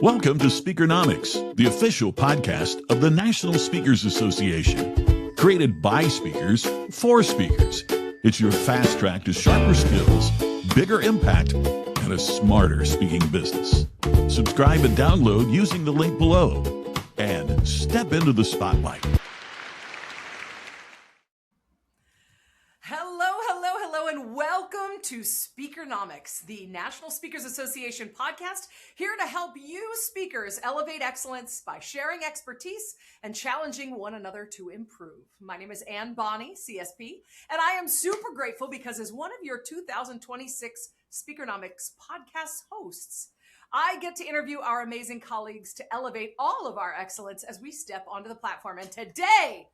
Welcome to Speakernomics, the official podcast of the National Speakers Association. Created by speakers for speakers. It's your fast track to sharper skills, bigger impact, and a smarter speaking business. Subscribe and download using the link below. And step into the spotlight. And welcome to Speakernomics, the National Speakers Association podcast, here to help you speakers elevate excellence by sharing expertise and challenging one another to improve. My name is Ann Bonney, CSP, and I am super grateful because as one of your 2026 Speakernomics podcast hosts, I get to interview our amazing colleagues to elevate all of our excellence as we step onto the platform. And today,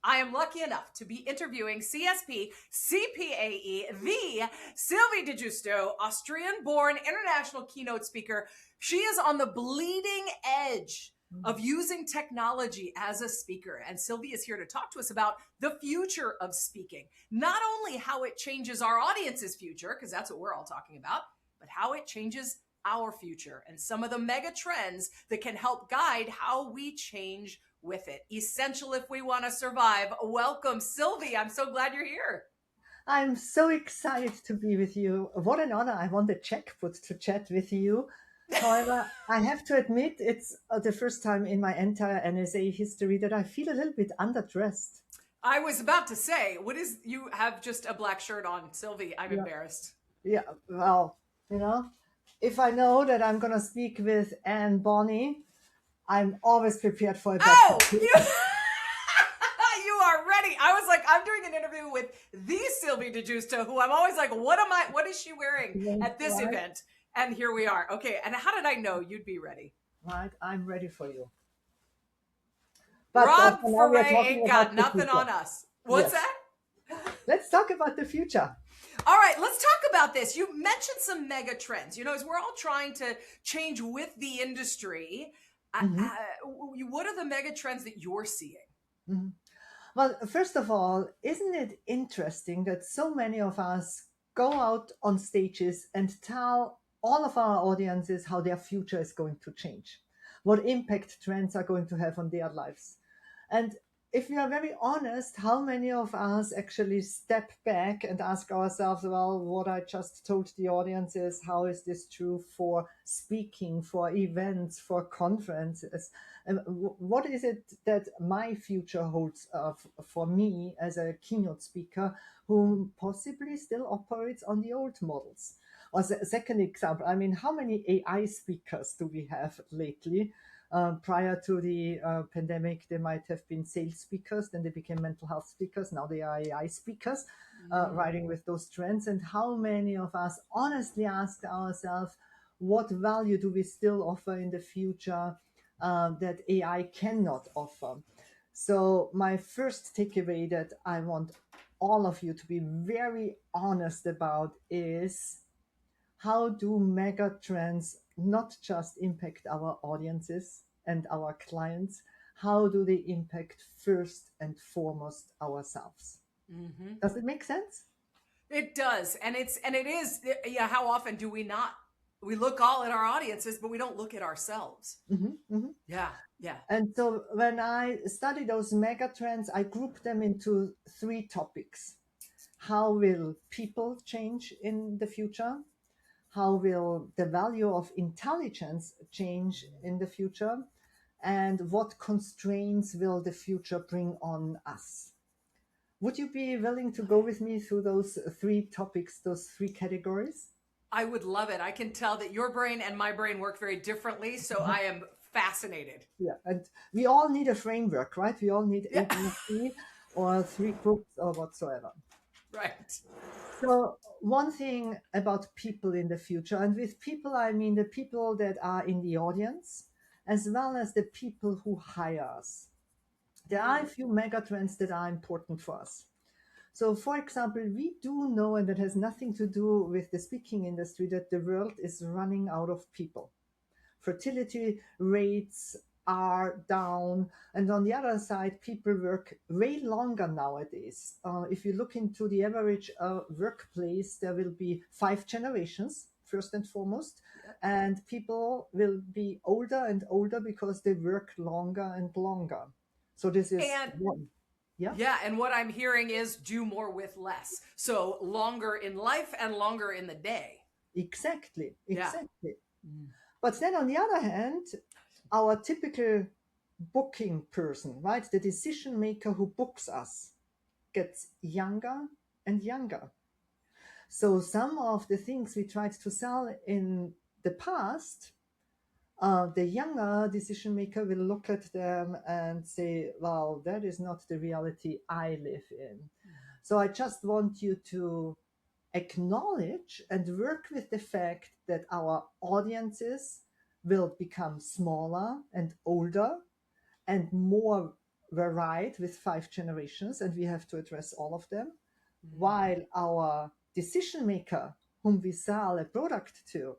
I am lucky enough to be interviewing CSP, CPAE, the Sylvie di Giusto, Austrian-born international keynote speaker. She is on the bleeding edge of using technology as a speaker. And Sylvie is here to talk to us about the future of speaking. Not only how it changes our audience's future, because that's what we're all talking about, but how it changes our future and some of the mega trends that can help guide how we change with it. Essential if we want to survive. Welcome, Sylvie. I'm so glad you're here. I'm so excited to be with you. What an honor. I want the jackpot to chat with you. However, I have to admit it's the first time in my entire NSA history that I feel a little bit underdressed. I was about to say, you have just a black shirt on, Sylvie. I'm embarrassed. Yeah, well, if I know that I'm going to speak with Ann Bonney, I'm always prepared for a you are ready. I was like, I'm doing an interview with the Sylvie di Giusto, who I'm always like, what is she wearing at this event? And here we are. Okay. And how did I know you'd be ready? Right. I'm ready for you. But Rob Foray ain't got nothing on us. What's that? Let's talk about the future. All right, let's talk about this. You mentioned some mega trends. As we're all trying to change with the industry, what are the mega trends that you're seeing? Mm-hmm. Well, first of all, isn't it interesting that so many of us go out on stages and tell all of our audiences how their future is going to change, what impact trends are going to have on their lives? And if we are very honest, how many of us actually step back and ask ourselves, well, what I just told the audience is, how is this true for speaking, for events, for conferences? And what is it that my future holds for me as a keynote speaker who possibly still operates on the old models? Or the second example, how many AI speakers do we have lately? Prior to the pandemic, they might have been sales speakers, then they became mental health speakers. Now they are AI speakers, riding with those trends. And how many of us honestly ask ourselves, what value do we still offer in the future that AI cannot offer? So my first takeaway that I want all of you to be very honest about is, how do mega trends not just impact our audiences and our clients? How do they impact first and foremost ourselves? Mm-hmm. Does it make sense? It does. And it is, how often do we not? We look all at our audiences, but we don't look at ourselves. Mm-hmm, mm-hmm. Yeah. And so when I study those mega trends, I group them into 3 topics. How will people change in the future? How will the value of intelligence change in the future? And what constraints will the future bring on us? Would you be willing to go with me through those 3 topics, those 3 categories? I would love it. I can tell that your brain and my brain work very differently, so I am fascinated. Yeah, and we all need a framework, right? We all need ABCD or 3 books or whatsoever. Right. So one thing about people in the future, and with people, I mean the people that are in the audience, as well as the people who hire us. There are a few megatrends that are important for us. So for example, we do know, and that has nothing to do with the speaking industry, that the world is running out of people. Fertility rates are down. And on the other side, people work way longer nowadays. If you look into the average workplace, there will be 5 generations first and foremost. Yep. And people will be older and older because they work longer and longer. So this is one. Yeah. Yeah, and what I'm hearing is do more with less. So longer in life and longer in the day. Exactly. Yeah. But then on the other hand, our typical booking person, right, the decision maker who books us, gets younger and younger. So some of the things we tried to sell in the past, the younger decision maker will look at them and say, well, that is not the reality I live in. So I just want you to acknowledge and work with the fact that our audiences will become smaller and older and more varied with 5 generations, and we have to address all of them, while our decision maker, whom we sell a product to,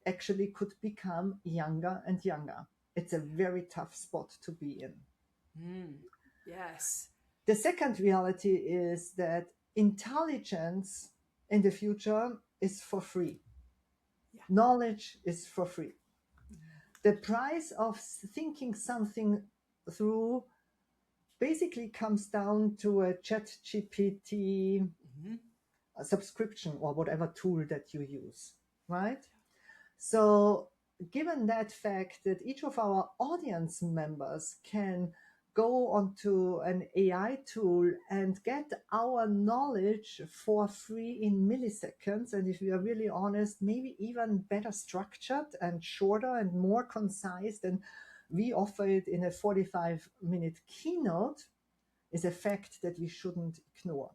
actually could become younger and younger. It's a very tough spot to be in. Yes. The second reality is that intelligence in the future is for free. Yeah. Knowledge is for free. The price of thinking something through basically comes down to a ChatGPT subscription or whatever tool that you use, right? So given that fact that each of our audience members can go onto an AI tool and get our knowledge for free in milliseconds, and if we are really honest, maybe even better structured and shorter and more concise than we offer it in a 45-minute keynote, is a fact that we shouldn't ignore.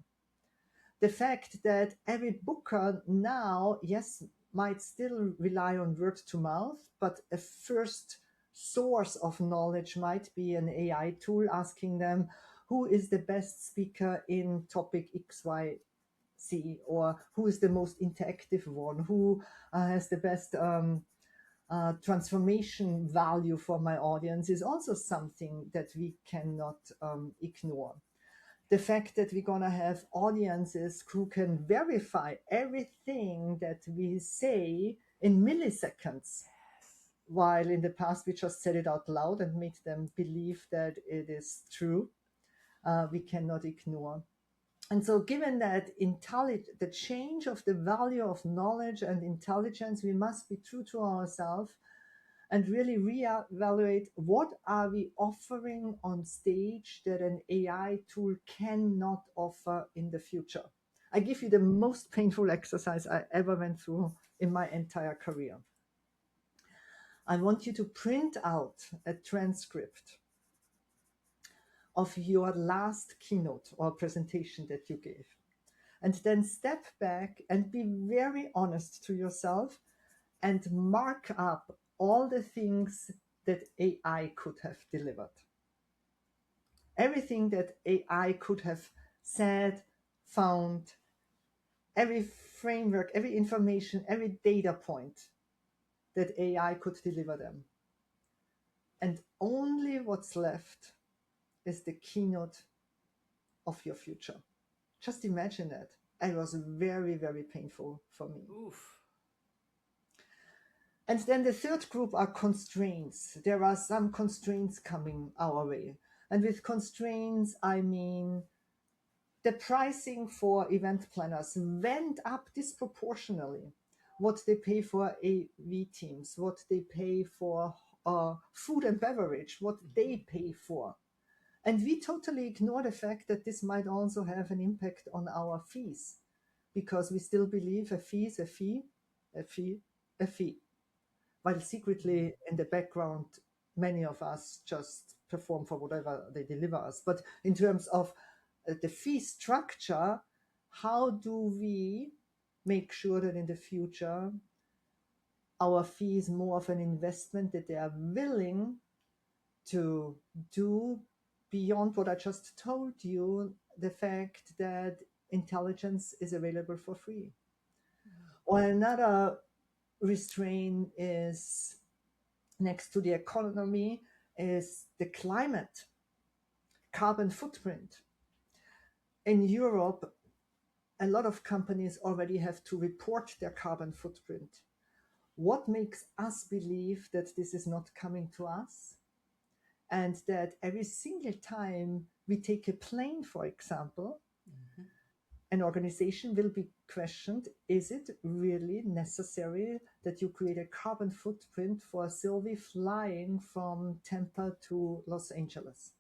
The fact that every booker now, yes, might still rely on word to mouth, but a first source of knowledge might be an AI tool asking them who is the best speaker in topic XYZ, or who is the most interactive one, who has the best transformation value for my audience, is also something that we cannot ignore. The fact that we're going to have audiences who can verify everything that we say in milliseconds, while in the past we just said it out loud and made them believe that it is true, we cannot ignore. And so given that the change of the value of knowledge and intelligence, we must be true to ourselves and really reevaluate what are we offering on stage that an AI tool cannot offer in the future. I give you the most painful exercise I ever went through in my entire career. I want you to print out a transcript of your last keynote or presentation that you gave, and then step back and be very honest to yourself and mark up all the things that AI could have delivered. Everything that AI could have said, found, every framework, every information, every data point that AI could deliver them. And only what's left is the keynote of your future. Just imagine that. It was very, very painful for me. Oof. And then the third group are constraints. There are some constraints coming our way. And with constraints, I mean the pricing for event planners went up disproportionately. What they pay for AV teams, what they pay for food and beverage, what they pay for. And we totally ignore the fact that this might also have an impact on our fees, because we still believe a fee is a fee, a fee, a fee. While secretly in the background, many of us just perform for whatever they deliver us. But in terms of the fee structure, how do we make sure that in the future our fee is more of an investment that they are willing to do beyond what I just told you, the fact that intelligence is available for free? Or another restraint is, next to the economy, is the climate, carbon footprint. In Europe, a lot of companies already have to report their carbon footprint. What makes us believe that this is not coming to us? And that every single time we take a plane, for example, an organization will be questioned, is it really necessary that you create a carbon footprint for Sylvie flying from Tampa to Los Angeles?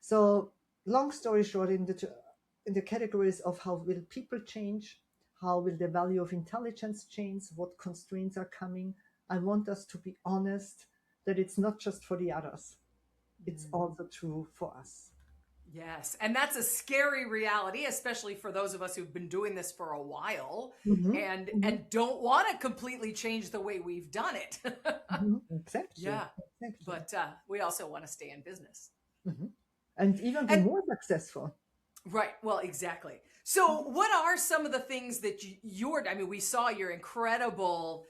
So long story short, in the categories of how will people change, how will the value of intelligence change, what constraints are coming, I want us to be honest that it's not just for the others. It's also true for us. Yes. And that's a scary reality, especially for those of us who've been doing this for a while and don't want to completely change the way we've done it. Exactly. Yeah. Exactly. But we also want to stay in business. And even be more successful. Right. Well, exactly. So what are some of the things that I mean, we saw your incredible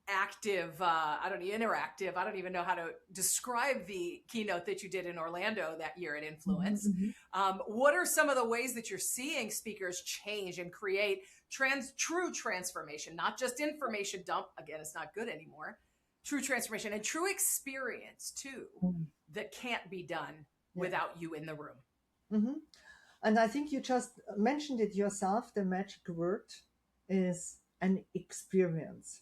active, interactive. I don't even know how to describe the keynote that you did in Orlando that year at Influence. What are some of the ways that you're seeing speakers change and create true transformation, not just information dump? Again, it's not good anymore. True transformation and true experience too, that can't be done without you in the room. And I think you just mentioned it yourself. The magic word is an experience.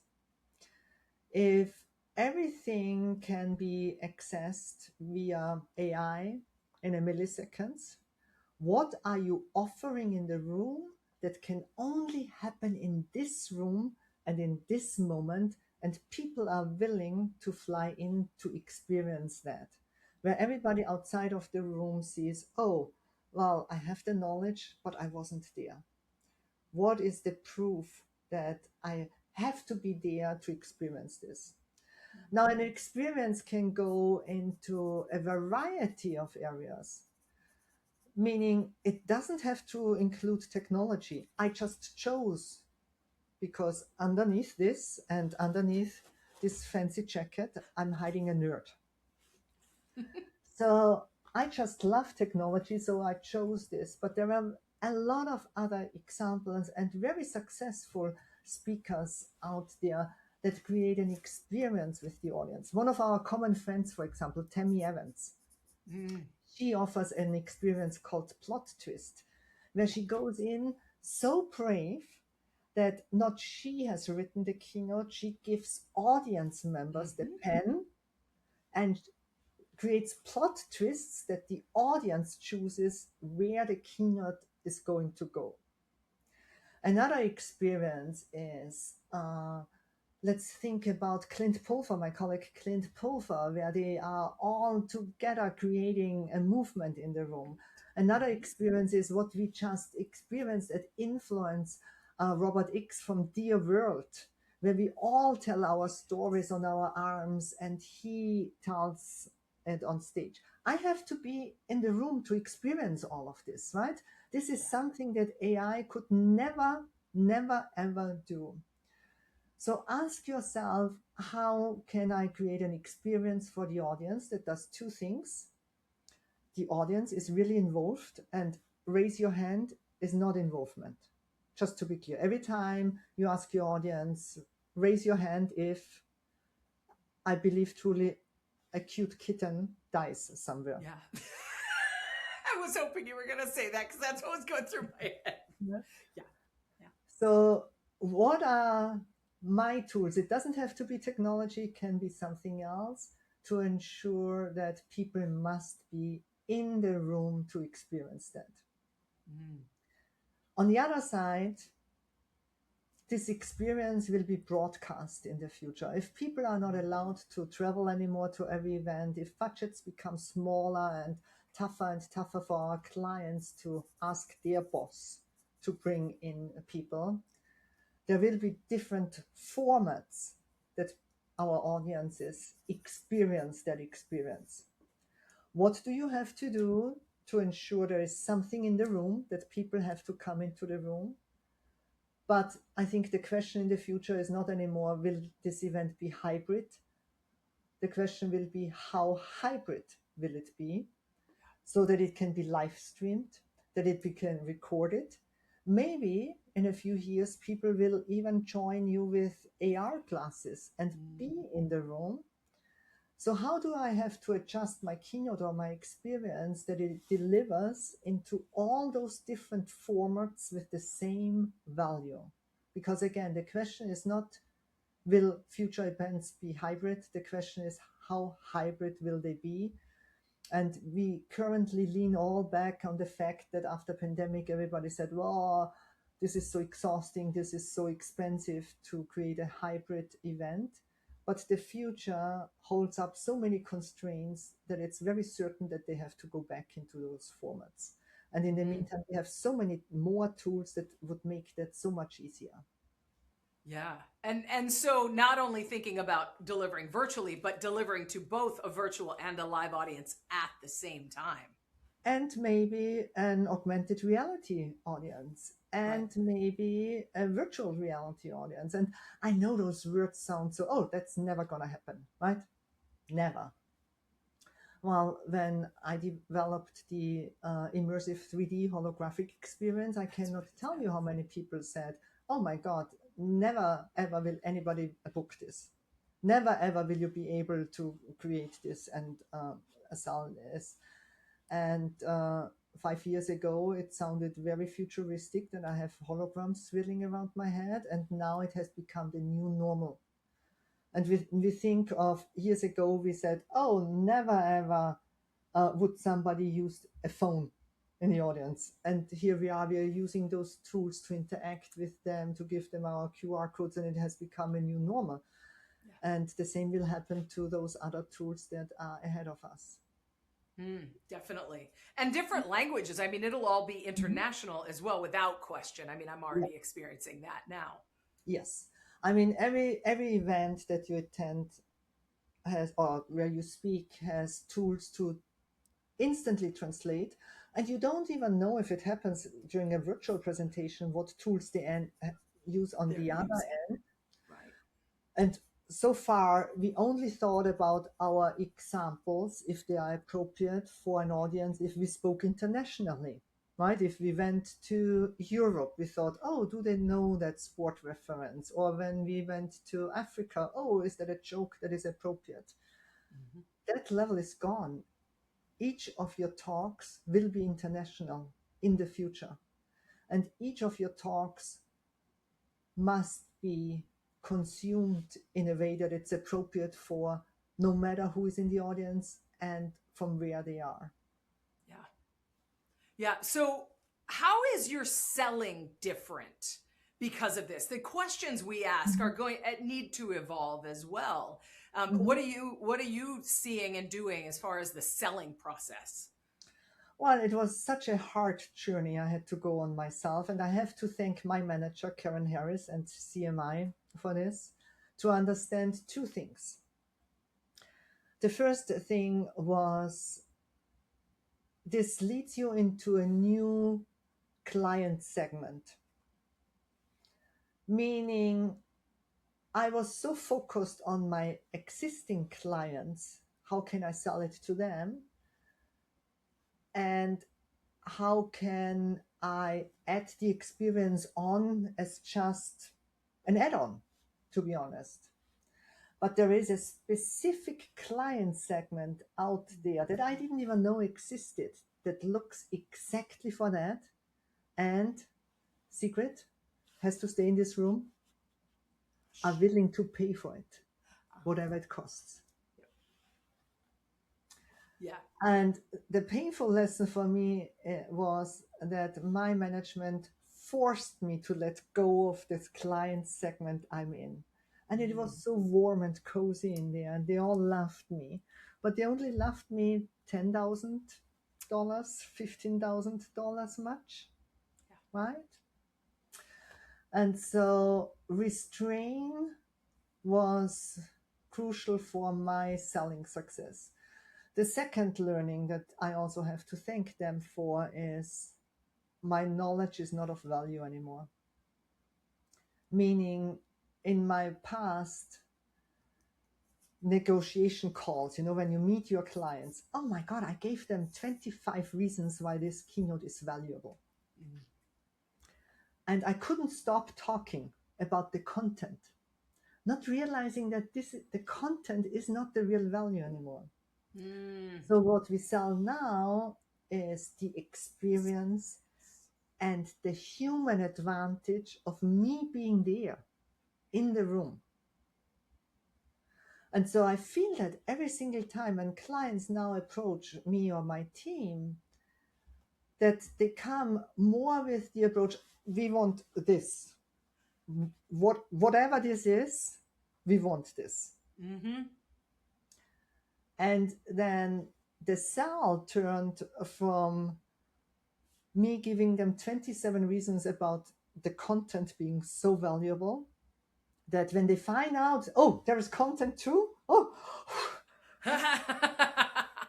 If everything can be accessed via AI in a millisecond, what are you offering in the room that can only happen in this room and in this moment, and people are willing to fly in to experience that, where everybody outside of the room sees, oh, well, I have the knowledge, but I wasn't there. What is the proof that I have to be there to experience this? Now, an experience can go into a variety of areas, meaning it doesn't have to include technology. I just chose because underneath this and underneath this fancy jacket, I'm hiding a nerd. So I just love technology, so I chose this. But there are a lot of other examples and very successful speakers out there that create an experience with the audience. One of our common friends, for example, Tammy Evans, she offers an experience called Plot Twist, where she goes in so brave that not she has written the keynote, she gives audience members the pen and creates plot twists that the audience chooses where the keynote is going to go. Another experience is, let's think about Clint Pulver, my colleague Clint Pulver, where they are all together creating a movement in the room. Another experience is what we just experienced at Influence, Robert X from Dear World, where we all tell our stories on our arms and he tells it on stage. I have to be in the room to experience all of this, right? This is something that AI could never, ever do. So ask yourself, how can I create an experience for the audience that does two things? The audience is really involved, and raise your hand is not involvement. Just to be clear, every time you ask your audience, raise your hand if I believe truly a cute kitten dies somewhere. Yeah. I was hoping you were going to say that because that's what was going through my head. Yeah. So what are my tools? It doesn't have to be technology, it can be something else to ensure that people must be in the room to experience that. On the other side, this experience will be broadcast in the future. If people are not allowed to travel anymore to every event, if budgets become smaller and tougher for our clients to ask their boss to bring in people, there will be different formats that our audiences experience that experience. What do you have to do to ensure there is something in the room that people have to come into the room? But I think the question in the future is not anymore, will this event be hybrid? The question will be, how hybrid will it be so that it can be live streamed? that it became recorded. Maybe in a few years, people will even join you with AR glasses and be in the room. So how do I have to adjust my keynote or my experience that it delivers into all those different formats with the same value? Because again, the question is not, will future events be hybrid? The question is, how hybrid will they be? And we currently lean all back on the fact that after pandemic, everybody said, well, this is so exhausting, this is so expensive to create a hybrid event. But the future holds up so many constraints that it's very certain that they have to go back into those formats. And in the meantime, we have so many more tools that would make that so much easier. Yeah. And so not only thinking about delivering virtually, but delivering to both a virtual and a live audience at the same time. And maybe an augmented reality audience, and maybe a virtual reality audience. And I know those words sound so, oh, that's never going to happen, right? Never. Well, when I developed the immersive 3D holographic experience, I cannot tell you how many people said, oh my God, never ever will anybody book this. Never ever will you be able to create this and sell this. And 5 years ago, it sounded very futuristic that I have holograms swirling around my head. And now it has become the new normal. And we think of years ago, we said, oh, never ever would somebody use a phone in the audience. And here we are using those tools to interact with them, to give them our QR codes, and it has become a new normal. Yeah. And the same will happen to those other tools that are ahead of us. Definitely. And different languages. I mean, it'll all be international as well, without question. I mean, I'm already experiencing that now. Yes. I mean, every event that you attend has, or where you speak, has tools to instantly translate. And you don't even know if it happens during a virtual presentation, what tools they use on the other end. Right. And so far, we only thought about our examples, if they are appropriate for an audience, if we spoke internationally, right? If we went to Europe, we thought, oh, do they know that sport reference? Or when we went to Africa, oh, is that a joke that is appropriate? That level is gone. Each of your talks will be international in the future. And each of your talks must be consumed in a way that it's appropriate for no matter who is in the audience and from where they are. Yeah. Yeah. So how is your selling different because of this? The questions we ask are need to evolve as well. What are you seeing and doing as far as the selling process? Well, it was such a hard journey I had to go on myself, and I have to thank my manager, Karen Harris, and CMI for this, to understand two things. The first thing was, this leads you into a new client segment, meaning I was so focused on my existing clients, how can I sell it to them? And how can I add the experience on as just an add-on, to be honest. But there is a specific client segment out there that I didn't even know existed that looks exactly for that, and secret, has to stay in this room, are willing to pay for it, whatever it costs. Yeah. And the painful lesson for me was that my management forced me to let go of this client segment I'm in. And it was so warm and cozy in there, and they all loved me. But they only loved me $10,000, $15,000 much, right? And so restraint was crucial for my selling success. The second learning that I also have to thank them for is my knowledge is not of value anymore. Meaning, in my past, negotiation calls, when you meet your clients, oh my God, I gave them 25 reasons why this keynote is valuable. Mm-hmm. And I couldn't stop talking about the content, not realizing that the content is not the real value anymore. So what we sell now is the experience and the human advantage of me being there in the room. And so I feel that every single time when clients now approach me or my team, that they come more with the approach, we want this. Whatever this is, we want this. Mm-hmm. And then the sell turned from me giving them 27 reasons about the content being so valuable that when they find out, oh, there is content too. Oh,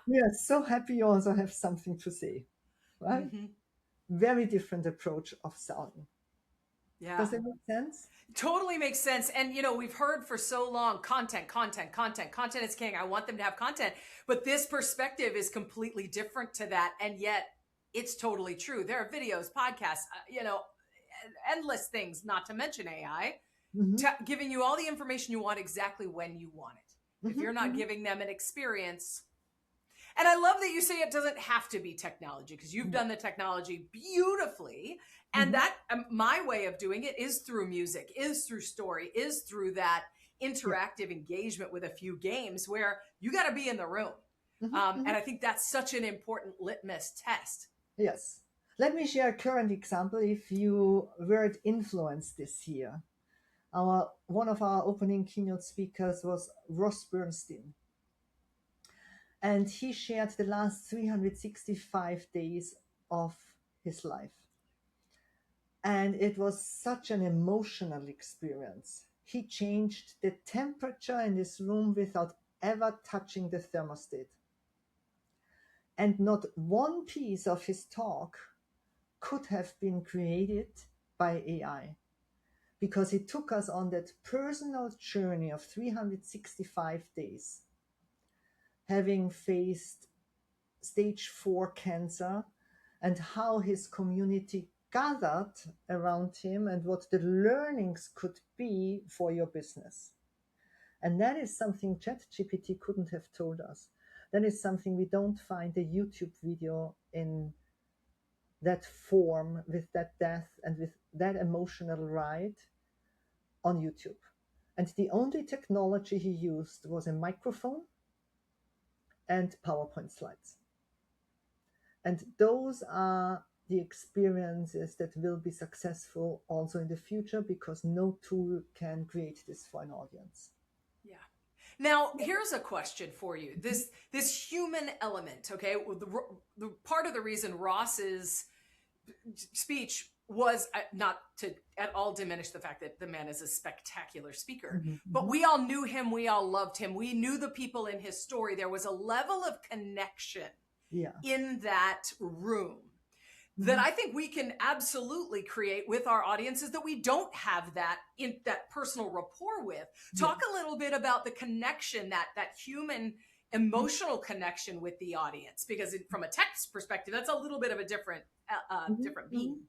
we are so happy you also have something to say, right? Mm-hmm. Very different approach of selling. Yeah. Does it make sense? Totally makes sense. And, we've heard for so long, content is king. I want them to have content. But this perspective is completely different to that. And yet it's totally true. There are videos, podcasts, endless things, not to mention AI, mm-hmm. Giving you all the information you want exactly when you want it. Mm-hmm. If you're not mm-hmm. giving them an experience. And I love that you say it doesn't have to be technology, because you've done the technology beautifully. And that my way of doing it is through music, is through story, is through that interactive engagement with a few games where you got to be in the room. Mm-hmm. And I think that's such an important litmus test. Yes. Let me share a current example. If you were at Influence this year, one of our opening keynote speakers was Ross Bernstein. And he shared the last 365 days of his life. And it was such an emotional experience. He changed the temperature in this room without ever touching the thermostat. And not one piece of his talk could have been created by AI, because he took us on that personal journey of 365 days, having faced stage 4 cancer, and how his community gathered around him and what the learnings could be for your business. And that is something ChatGPT couldn't have told us. That is something we don't find a YouTube video in that form, with that depth and with that emotional ride on YouTube. And the only technology he used was a microphone and PowerPoint slides. And those are the experiences that will be successful also in the future, because no tool can create this for an audience. Yeah. Now, here's a question for you. This human element, okay? The part of the reason Ross's speech was not to at all diminish the fact that the man is a spectacular speaker, mm-hmm. but we all knew him. We all loved him. We knew the people in his story. There was a level of connection in that room that I think we can absolutely create with our audiences that we don't have that in that personal rapport with. Talk a little bit about the connection, that human emotional connection with the audience, because from a text perspective, that's a little bit of a different beam.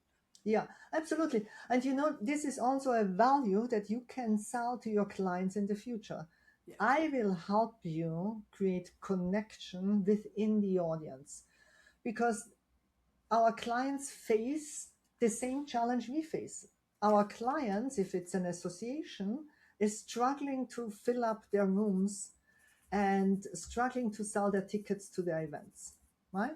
Yeah, absolutely. And this is also a value that you can sell to your clients in the future. Yeah. I will help you create connection within the audience, because our clients face the same challenge we face. Our clients, if it's an association, is struggling to fill up their rooms and struggling to sell their tickets to their events, right?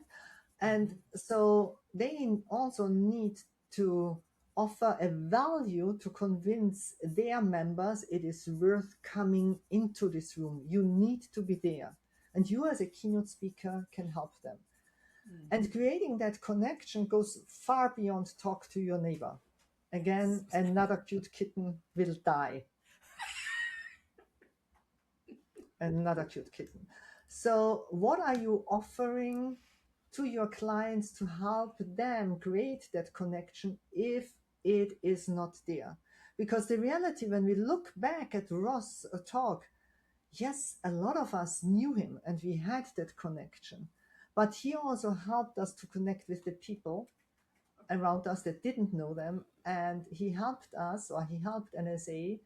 And so they also need to offer a value to convince their members it is worth coming into this room. You need to be there. And you as a keynote speaker can help them. And creating that connection goes far beyond talk to your neighbor. Again, another cute kitten will die. Another cute kitten. So what are you offering to your clients to help them create that connection if it is not there? Because the reality, when we look back at Ross' talk, yes, a lot of us knew him and we had that connection, but he also helped us to connect with the people around us that didn't know them. And he helped us, or he helped NSA,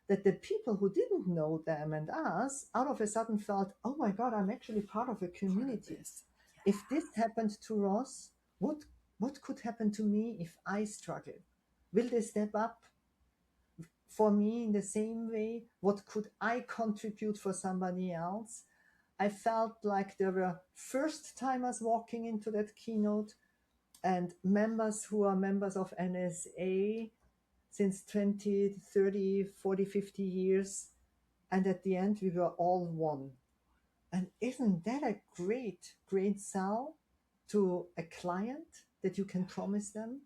that the people who didn't know them and us out of a sudden felt, oh my God, I'm actually part of a community. Part of this. If this happened to Ross, what could happen to me if I struggle? Will they step up for me in the same way? What could I contribute for somebody else? I felt like there were first timers walking into that keynote and members who are members of NSA since 20, 30, 40, 50 years. And at the end, we were all one. And isn't that a great, great sell to a client that you can promise them?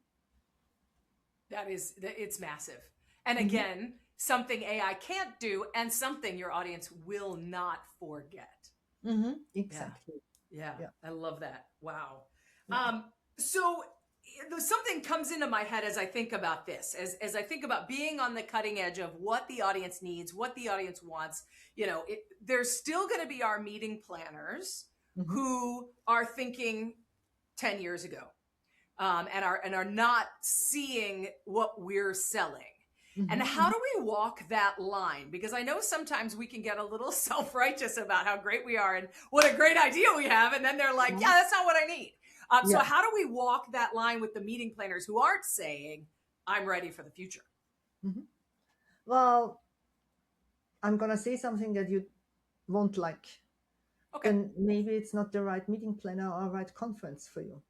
It's massive. And again, something AI can't do and something your audience will not forget. Exactly. Yeah. I love that. Wow. So something comes into my head as I think about this, as I think about being on the cutting edge of what the audience needs, what the audience wants. There's still going to be our meeting planners who are thinking 10 years ago, and are not seeing what we're selling. And how do we walk that line? Because I know sometimes we can get a little self-righteous about how great we are and what a great idea we have. And then they're like, yeah, that's not what I need. So how do we walk that line with the meeting planners who aren't saying, I'm ready for the future? Well, I'm going to say something that you won't like. Okay. Then maybe it's not the right meeting planner or right conference for you.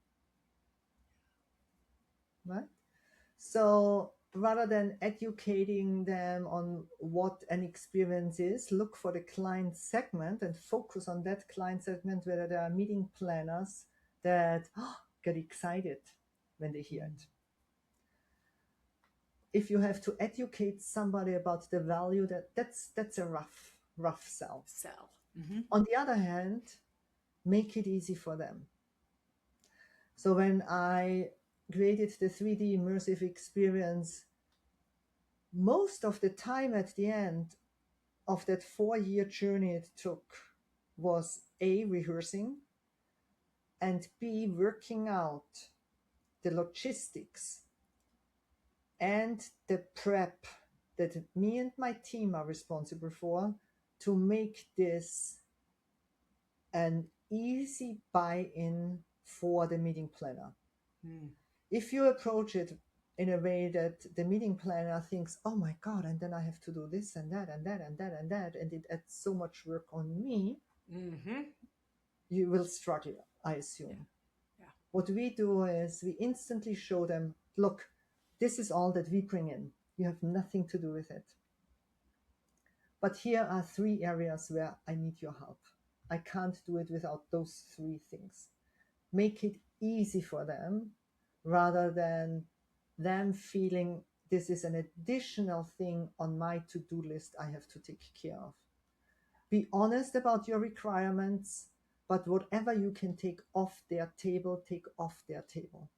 Right? So rather than educating them on what an experience is, look for the client segment and focus on that client segment where there are meeting planners that get excited when they hear it. If you have to educate somebody about the value, that's a rough sell. On the other hand, make it easy for them. So when I created the 3D immersive experience, most of the time at the end of that 4-year journey it took was A, rehearsing, and B, working out the logistics and the prep that me and my team are responsible for to make this an easy buy-in for the meeting planner. If you approach it in a way that the meeting planner thinks, oh my God, and then I have to do this and that and that and that and that, and it adds so much work on me, you will struggle, I assume. What we do is we instantly show them, look, this is all that we bring in. You have nothing to do with it. But here are 3 areas where I need your help. I can't do it without those 3 things. Make it easy for them rather than them feeling this is an additional thing on my to-do list I have to take care of. Be honest about your requirements, but whatever you can take off their table, take off their table.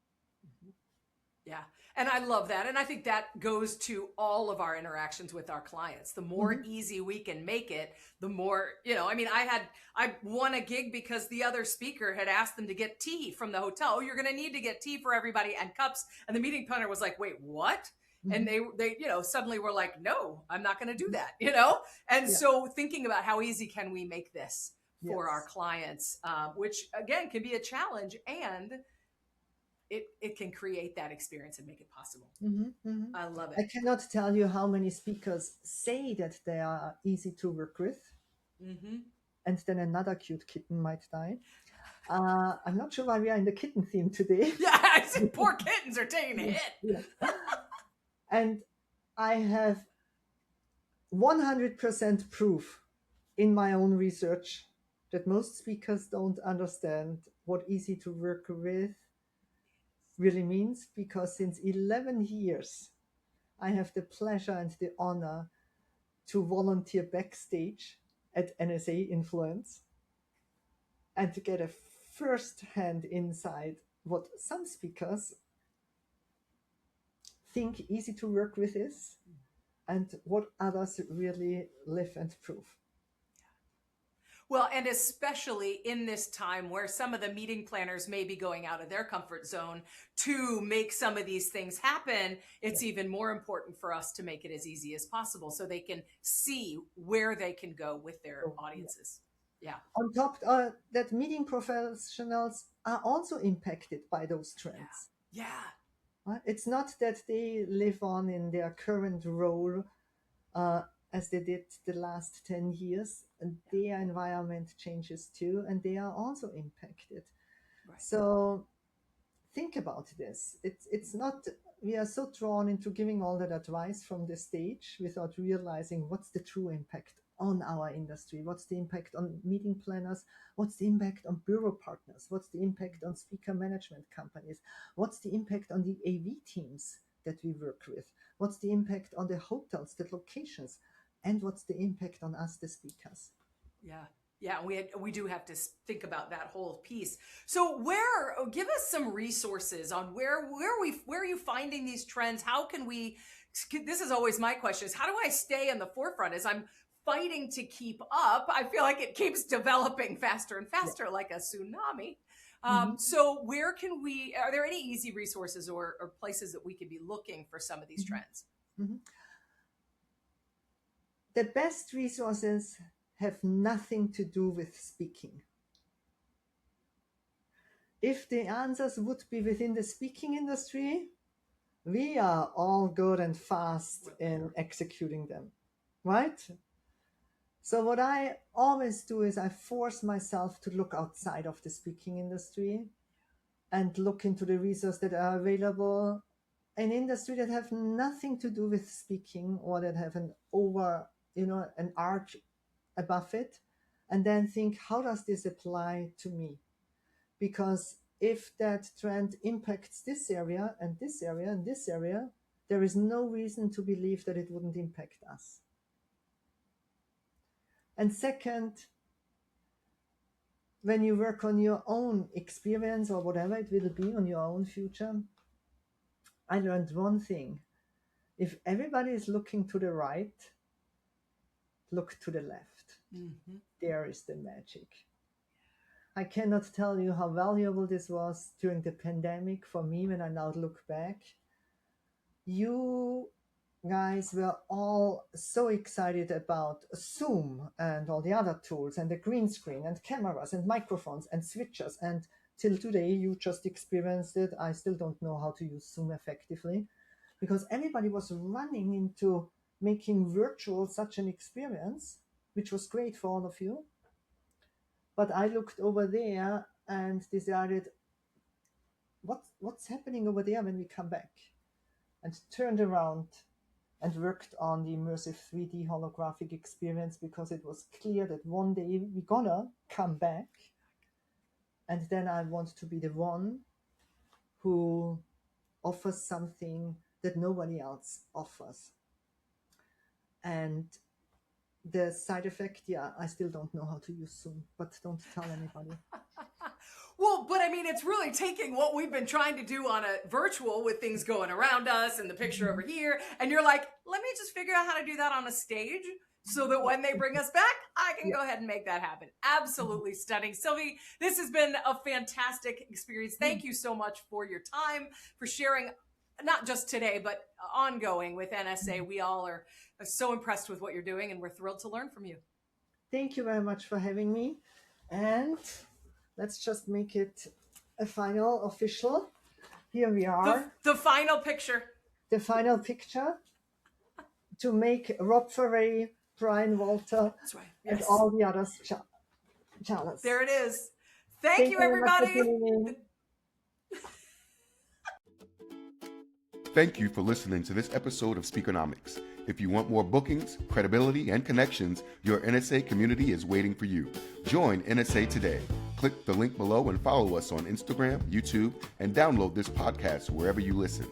Yeah. And I love that. And I think that goes to all of our interactions with our clients. The more easy we can make it, the more, I won a gig because the other speaker had asked them to get tea from the hotel. Oh, you're going to need to get tea for everybody and cups. And the meeting planner was like, wait, what? And they suddenly were like, no, I'm not going to do that, And so thinking about how easy can we make this for our clients, which again can be a challenge, and it can create that experience and make it possible. I love it. I cannot tell you how many speakers say that they are easy to work with, and then another cute kitten might die. I'm not sure why we are in the kitten theme today. Yeah, I see poor kittens are taking a hit. And I have 100% proof in my own research that most speakers don't understand what easy to work with really means, because since 11 years, I have the pleasure and the honor to volunteer backstage at NSA Influence and to get a first-hand insight what some speakers think easy to work with is and what others really live and prove. Well, and especially in this time where some of the meeting planners may be going out of their comfort zone to make some of these things happen, it's even more important for us to make it as easy as possible so they can see where they can go with their audiences. Yeah. On top that meeting professionals are also impacted by those trends. Yeah. It's not that they live on in their current role as they did the last 10 years, and their environment changes too, and they are also impacted. Right. So think about this. It's not, we are so drawn into giving all that advice from the stage without realizing what's the true impact on our industry, what's the impact on meeting planners, what's the impact on bureau partners, what's the impact on speaker management companies, what's the impact on the AV teams that we work with, what's the impact on the hotels, the locations, and what's the impact on us, the speakers. Yeah, we do have to think about that whole piece. So give us some resources on where are you finding these trends? How can we, this is always my question, is how do I stay in the forefront as I'm fighting to keep up? I feel like it keeps developing faster and faster, like a tsunami. So are there any easy resources or places that we could be looking for some of these trends? The best resources have nothing to do with speaking. If the answers would be within the speaking industry, we are all good and fast in executing them, right? So what I always do is I force myself to look outside of the speaking industry and look into the resources that are available in industry that have nothing to do with speaking or that have an arch above it, and then think, how does this apply to me? Because if that trend impacts this area and this area and this area, there is no reason to believe that it wouldn't impact us. And second, when you work on your own experience or whatever it will be on your own future, I learned one thing. If everybody is looking to the right, look to the left. There is the magic. I cannot tell you how valuable this was during the pandemic for me when I now look back. You guys were all so excited about Zoom and all the other tools and the green screen and cameras and microphones and switches, and till today you just experienced it. I still don't know how to use Zoom effectively because everybody was running into making virtual such an experience, which was great for all of you. But I looked over there and decided, what's happening over there when we come back? And turned around and worked on the immersive 3D holographic experience because it was clear that one day we're gonna come back. And then I want to be the one who offers something that nobody else offers. And the side effect, I still don't know how to use Zoom, but don't tell anybody. Well, but I mean, it's really taking what we've been trying to do on a virtual with things going around us and the picture over here. And you're like, let me just figure out how to do that on a stage so that when they bring us back, I can go ahead and make that happen. Absolutely stunning. Sylvie, this has been a fantastic experience. Thank you so much for your time, for sharing not just today, but ongoing with NSA. We all are so impressed with what you're doing, and we're thrilled to learn from you. Thank you very much for having me. And let's just make it a final official. Here we are. The final picture. The final picture to make Rob Ferre, Brian Walter, That's right. Yes. and all the others jealous. There it is. Thank you, everybody. Thank you for listening to this episode of Speakernomics. If you want more bookings, credibility, and connections, your NSA community is waiting for you. Join NSA today. Click the link below and follow us on Instagram, YouTube, and download this podcast wherever you listen.